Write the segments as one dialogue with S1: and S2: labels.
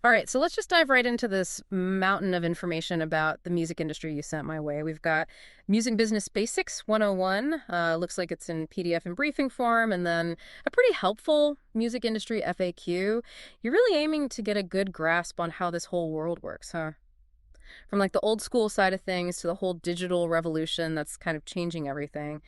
S1: All right, so let's just dive right into this mountain of information about the music industry you sent my way. We've got Music Business Basics 101. Looks like it's in PDF and briefing form, and then a pretty helpful music industry FAQ. You're really aiming to get a good grasp on how this whole world works, huh? From like the old school side of things to the whole digital revolution that's kind of changing everything.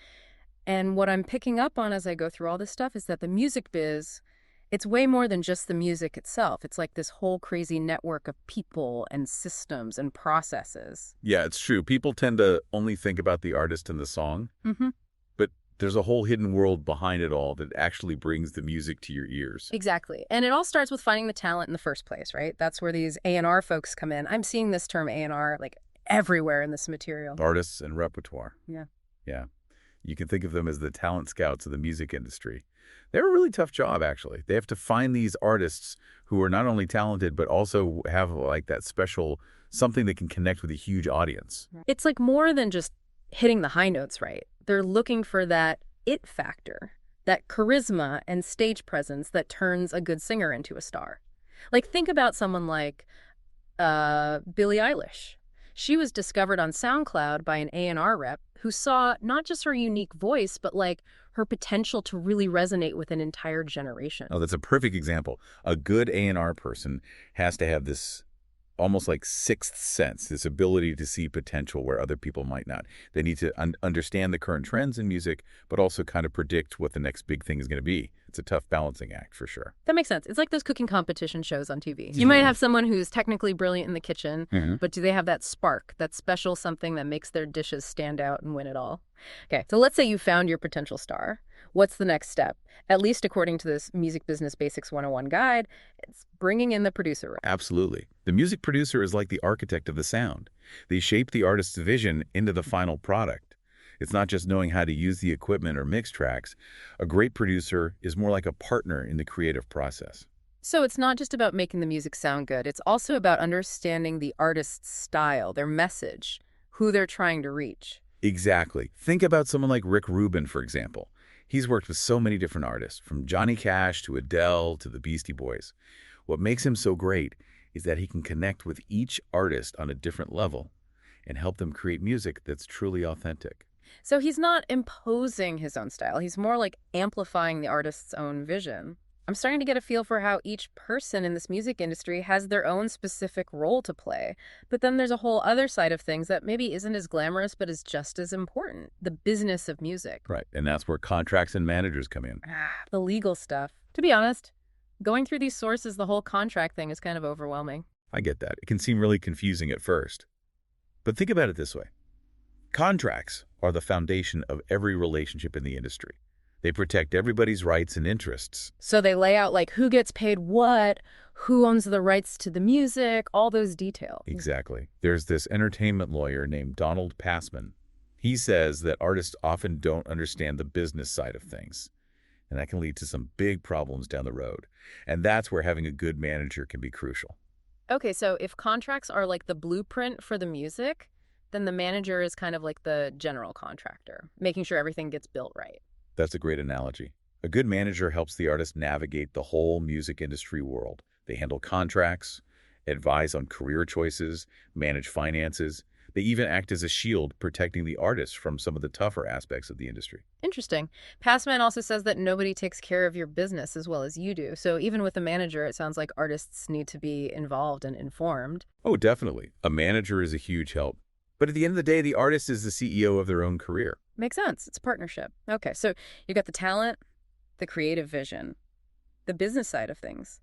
S1: And what I'm picking up on as I go through all this stuff is that the music biz, it's way more than just the music itself. It's like this whole crazy network of people and systems and processes.
S2: Yeah, it's true. People tend to only think about the artist and the song,
S1: Mm-hmm.
S2: but there's a whole hidden world behind it all that actually brings the music to your ears.
S1: Exactly. And it all starts with finding the talent in the first place, right? That's where these A&R folks come in. I'm seeing this term A&R like everywhere in this material.
S2: Artists and repertoire.
S1: Yeah.
S2: Yeah. You can think of them as the talent scouts of the music industry. They're a really tough job, actually. They have to find these artists who are not only talented, but also have like that special something that can connect with a huge audience.
S1: It's like more than just hitting the high notes right. They're looking for that it factor, that charisma and stage presence that turns a good singer into a star. Like think about someone like Billie Eilish. She was discovered on SoundCloud by an A&R rep who saw not just her unique voice, but like her potential to really resonate with an entire generation.
S2: Oh, that's a perfect example. A good A&R person has to have this almost like sixth sense, this ability to see potential where other people might not. They need to understand the current trends in music, but also kind of predict what the next big thing is going to be. It's a tough balancing act for sure.
S1: That makes sense. It's like those cooking competition shows on TV. You might have someone who's technically brilliant in the kitchen, but do they have that spark, that special something that makes their dishes stand out and win it all? Okay, so let's say you found your potential star. What's the next step? At least according to this Music Business Basics 101 guide, it's bringing in the producer.
S2: Absolutely. The music producer is like the architect of the sound. They shape the artist's vision into the final product. It's not just knowing how to use the equipment or mix tracks. A great producer is more like a partner in the creative process.
S1: So it's not just about making the music sound good. It's also about understanding the artist's style, their message, who they're trying to reach.
S2: Exactly. Think about someone like Rick Rubin, for example. He's worked with so many different artists, from Johnny Cash to Adele to the Beastie Boys. What makes him so great is that he can connect with each artist on a different level and help them create music that's truly authentic.
S1: So he's not imposing his own style. He's more like amplifying the artist's own vision. I'm starting to get a feel for how each person in this music industry has their own specific role to play. But then there's a whole other side of things that maybe isn't as glamorous, but is just as important. The business of music.
S2: Right, and that's where contracts and managers come in.
S1: The legal stuff. To be honest, going through these sources, the whole contract thing is kind of overwhelming.
S2: I get that. It can seem really confusing at first. But think about it this way. Contracts are the foundation of every relationship in the industry. They protect everybody's rights and interests.
S1: So they lay out like who gets paid what, who owns the rights to the music, all those details.
S2: Exactly. There's this entertainment lawyer named Donald Passman. He says that artists often don't understand the business side of things, and that can lead to some big problems down the road. And that's where having a good manager can be crucial.
S1: Okay, so if contracts are like the blueprint for the music, then the manager is kind of like the general contractor, making sure everything gets built right.
S2: That's a great analogy. A good manager helps the artist navigate the whole music industry world. They handle contracts, advise on career choices, manage finances. They even act as a shield protecting the artist from some of the tougher aspects of the industry.
S1: Interesting. Passman also says that nobody takes care of your business as well as you do. So even with a manager, it sounds like artists need to be involved and informed.
S2: Oh, definitely. A manager is a huge help. But at the end of the day, the artist is the CEO of their own career.
S1: Makes sense. It's a partnership. Okay, so you got the talent, the creative vision, the business side of things.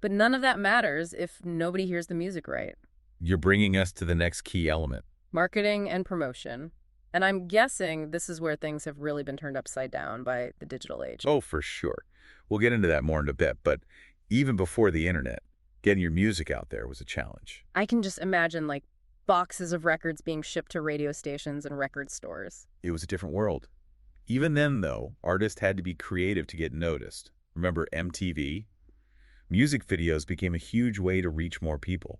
S1: But none of that matters if nobody hears the music right.
S2: You're bringing us to the next key element.
S1: Marketing and promotion. And I'm guessing this is where things have really been turned upside down by the digital age.
S2: Oh, for sure. We'll get into that more in a bit, but even before the internet, getting your music out there was a challenge.
S1: I can just imagine like boxes of records being shipped to radio stations and record stores.
S2: It was a different world. Even then, though, artists had to be creative to get noticed. Remember MTV? Music videos became a huge way to reach more people.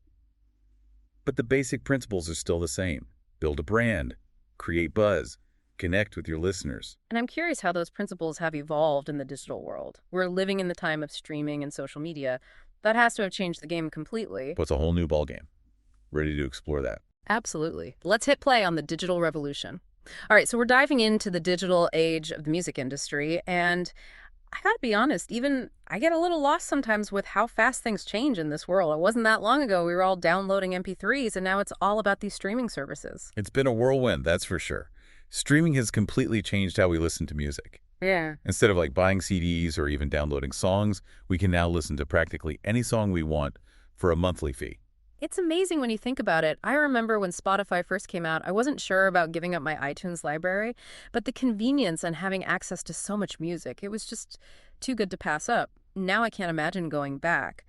S2: But the basic principles are still the same. Build a brand, create buzz, connect with your listeners.
S1: And I'm curious how those principles have evolved in the digital world. We're living in the time of streaming and social media. That has to have changed the game completely.
S2: But it's a whole new ballgame. Ready to explore that.
S1: Absolutely. Let's hit play on the digital revolution. All right, so we're diving into the digital age of the music industry, and I gotta be honest, even I get a little lost sometimes with how fast things change in this world. It wasn't that long ago we were all downloading MP3s, and now it's all about these streaming services.
S2: It's been a whirlwind, that's for sure. Streaming has completely changed how we listen to music.
S1: Yeah.
S2: Instead of like buying CDs or even downloading songs, we can now listen to practically any song we want for a monthly fee.
S1: It's amazing when you think about it. I remember when Spotify first came out, I wasn't sure about giving up my iTunes library, but the convenience and having access to so much music, it was just too good to pass up. Now I can't imagine going back.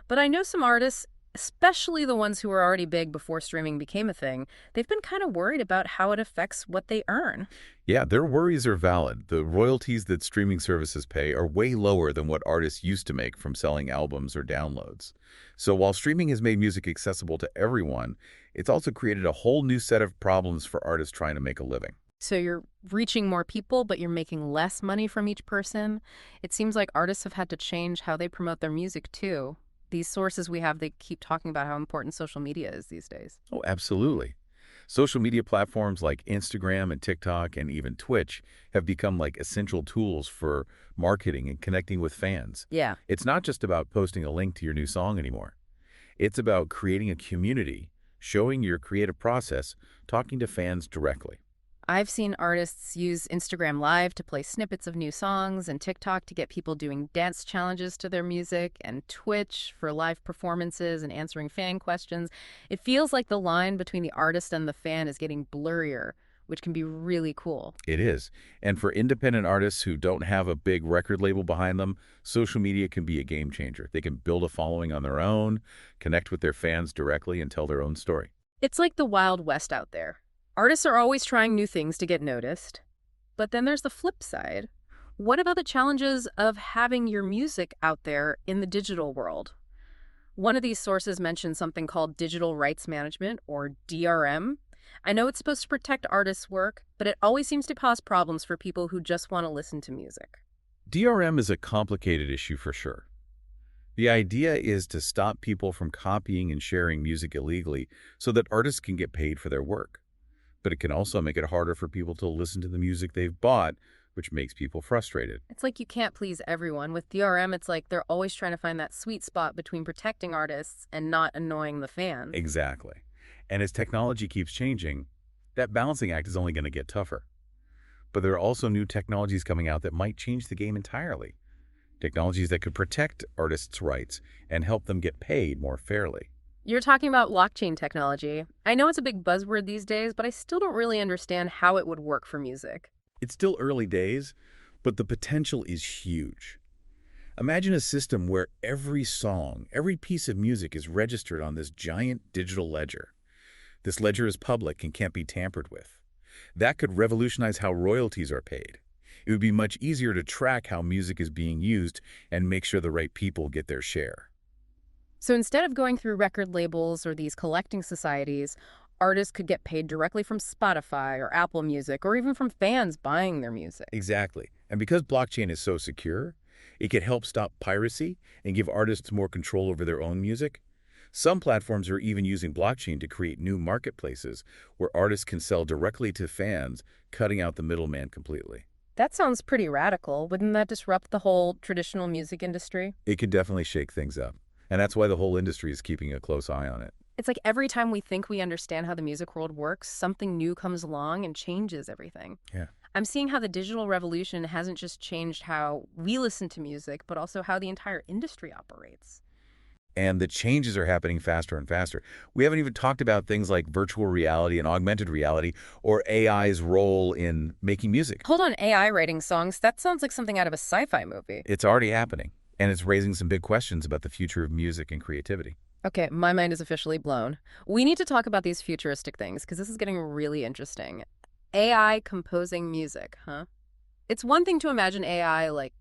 S1: But I know some artists, especially the ones who were already big before streaming became a thing, they've been kind of worried about how it affects what they earn.
S2: Yeah, their worries are valid. The royalties that streaming services pay are way lower than what artists used to make from selling albums or downloads. So while streaming has made music accessible to everyone, it's also created a whole new set of problems for artists trying to make a living.
S1: So you're reaching more people, but you're making less money from each person. It seems like artists have had to change how they promote their music too. These sources we have, they keep talking about how important social media is these days.
S2: Oh, absolutely. Social media platforms like Instagram and TikTok and even Twitch have become like essential tools for marketing and connecting with fans.
S1: Yeah.
S2: It's not just about posting a link to your new song anymore. It's about creating a community, showing your creative process, talking to fans directly.
S1: I've seen artists use Instagram Live to play snippets of new songs and TikTok to get people doing dance challenges to their music and Twitch for live performances and answering fan questions. It feels like the line between the artist and the fan is getting blurrier, which can be really cool.
S2: It is. And for independent artists who don't have a big record label behind them, social media can be a game changer. They can build a following on their own, connect with their fans directly, and tell their own story.
S1: It's like the Wild West out there. Artists are always trying new things to get noticed. But then there's the flip side. What about the challenges of having your music out there in the digital world? One of these sources mentions something called digital rights management, or DRM. I know it's supposed to protect artists' work, but it always seems to cause problems for people who just want to listen to music.
S2: DRM is a complicated issue for sure. The idea is to stop people from copying and sharing music illegally so that artists can get paid for their work. But it can also make it harder for people to listen to the music they've bought, which makes people frustrated.
S1: It's like you can't please everyone. With DRM, it's like they're always trying to find that sweet spot between protecting artists and not annoying the fans.
S2: Exactly. And as technology keeps changing, that balancing act is only going to get tougher. But there are also new technologies coming out that might change the game entirely. Technologies that could protect artists' rights and help them get paid more fairly.
S1: You're talking about blockchain technology. I know it's a big buzzword these days, but I still don't really understand how it would work for music.
S2: It's still early days, but the potential is huge. Imagine a system where every song, every piece of music is registered on this giant digital ledger. This ledger is public and can't be tampered with. That could revolutionize how royalties are paid. It would be much easier to track how music is being used and make sure the right people get their share.
S1: So instead of going through record labels or these collecting societies, artists could get paid directly from Spotify or Apple Music or even from fans buying their music.
S2: Exactly. And because blockchain is so secure, it could help stop piracy and give artists more control over their own music. Some platforms are even using blockchain to create new marketplaces where artists can sell directly to fans, cutting out the middleman completely.
S1: That sounds pretty radical. Wouldn't that disrupt the whole traditional music industry?
S2: It could definitely shake things up. And that's why the whole industry is keeping a close eye on it.
S1: It's like every time we think we understand how the music world works, something new comes along and changes everything.
S2: Yeah.
S1: I'm seeing how the digital revolution hasn't just changed how we listen to music, but also how the entire industry operates.
S2: And the changes are happening faster and faster. We haven't even talked about things like virtual reality and augmented reality or AI's role in making music.
S1: Hold on, AI writing songs? That sounds like something out of a sci-fi movie.
S2: It's already happening, and it's raising some big questions about the future of music and creativity.
S1: Okay, my mind is officially blown. We need to talk about these futuristic things because this is getting really interesting. AI composing music, huh? It's one thing to imagine AI like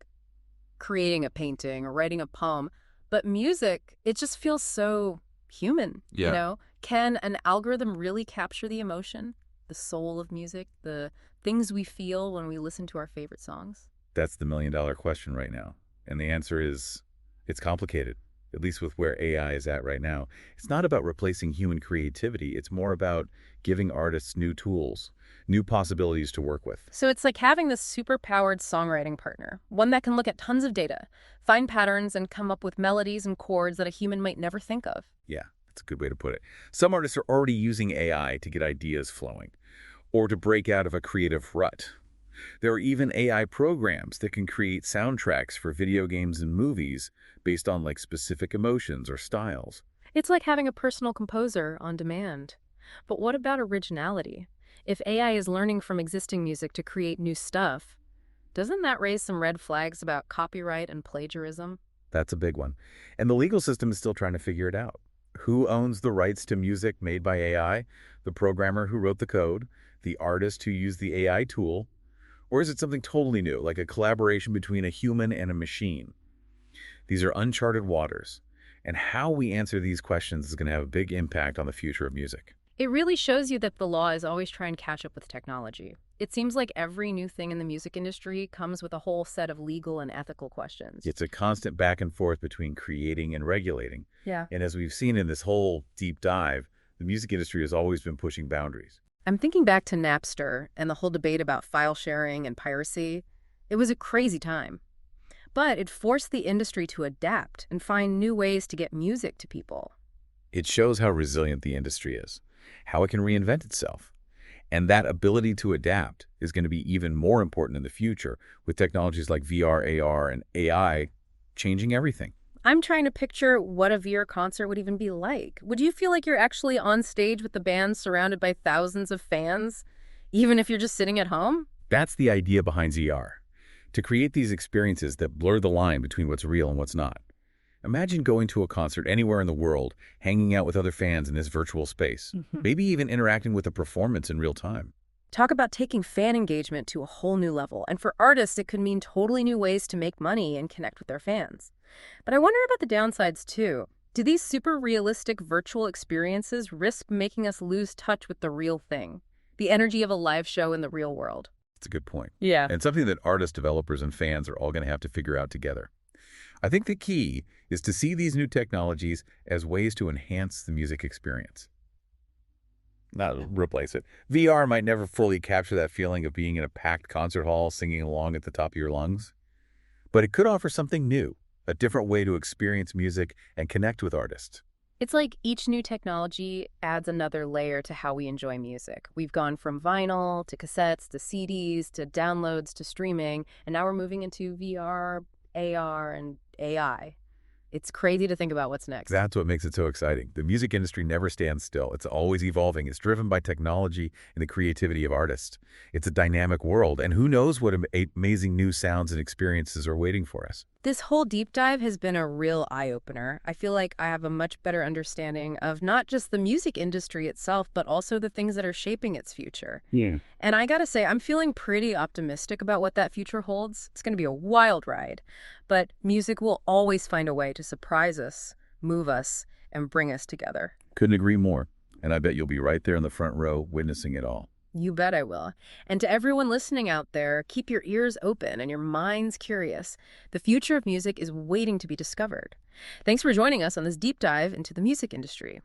S1: creating a painting or writing a poem, but music, it just feels so human, you know? Can an algorithm really capture the emotion, the soul of music, the things we feel when we listen to our favorite songs?
S2: That's the million-dollar question right now. And the answer is, it's complicated. at least with where AI is at right now. It's not about replacing human creativity. It's more about giving artists new tools, new possibilities to work with.
S1: So it's like having this super-powered songwriting partner, one that can look at tons of data, find patterns, and come up with melodies and chords that a human might never think of.
S2: Yeah, that's a good way to put it. Some artists are already using AI to get ideas flowing or to break out of a creative rut. There are even AI programs that can create soundtracks for video games and movies based on like specific emotions or styles.
S1: It's like having a personal composer on demand. But what about originality? If AI is learning from existing music to create new stuff, doesn't that raise some red flags about copyright and plagiarism?
S2: That's a big one. And the legal system is still trying to figure it out. Who owns the rights to music made by AI? The programmer who wrote the code? The artist who used the AI tool? Or is it something totally new, like a collaboration between a human and a machine? These are uncharted waters, and how we answer these questions is going to have a big impact on the future of music.
S1: It really shows you that the law is always trying to catch up with technology. It seems like every new thing in the music industry comes with a whole set of legal and ethical questions.
S2: It's a constant back and forth between creating and regulating.
S1: Yeah.
S2: And as we've seen in this whole deep dive, the music industry has always been pushing boundaries.
S1: I'm thinking back to Napster and the whole debate about file sharing and piracy. It was a crazy time. But it forced the industry to adapt and find new ways to get music to people.
S2: It shows how resilient the industry is, how it can reinvent itself. And that ability to adapt is going to be even more important in the future with technologies like VR, AR, and AI changing everything.
S1: I'm trying to picture what a VR concert would even be like. Would you feel like you're actually on stage with the band surrounded by thousands of fans, even if you're just sitting at home?
S2: That's the idea behind ZR, to create these experiences that blur the line between what's real and what's not. Imagine going to a concert anywhere in the world, hanging out with other fans in this virtual space, maybe even interacting with a performance in real time.
S1: Talk about taking fan engagement to a whole new level. And for artists, it could mean totally new ways to make money and connect with their fans. But I wonder about the downsides too. Do these super realistic virtual experiences risk making us lose touch with the real thing? The energy of a live show in the real world?
S2: That's a good point.
S1: Yeah.
S2: And something that artists, developers, and fans are all going to have to figure out together. I think the key is to see these new technologies as ways to enhance the music experience, not replace it. VR might never fully capture that feeling of being in a packed concert hall singing along at the top of your lungs, but it could offer something new, a different way to experience music and connect with artists.
S1: It's like each new technology adds another layer to how we enjoy music. We've gone from vinyl to cassettes to CDs to downloads to streaming, and now we're moving into VR, AR, and AI. It's crazy to think about what's next.
S2: That's what makes it so exciting. The music industry never stands still. It's always evolving. It's driven by technology and the creativity of artists. It's a dynamic world, and who knows what amazing new sounds and experiences are waiting for us.
S1: This whole deep dive has been a real eye-opener. I feel like I have a much better understanding of not just the music industry itself, but also the things that are shaping its future.
S2: Yeah.
S1: And I gotta say, I'm feeling pretty optimistic about what that future holds. It's gonna be a wild ride. But music will always find a way to surprise us, move us, and bring us together.
S2: Couldn't agree more. And I bet you'll be right there in the front row witnessing it all.
S1: You bet I will. And to everyone listening out there, keep your ears open and your minds curious. The future of music is waiting to be discovered. Thanks for joining us on this deep dive into the music industry.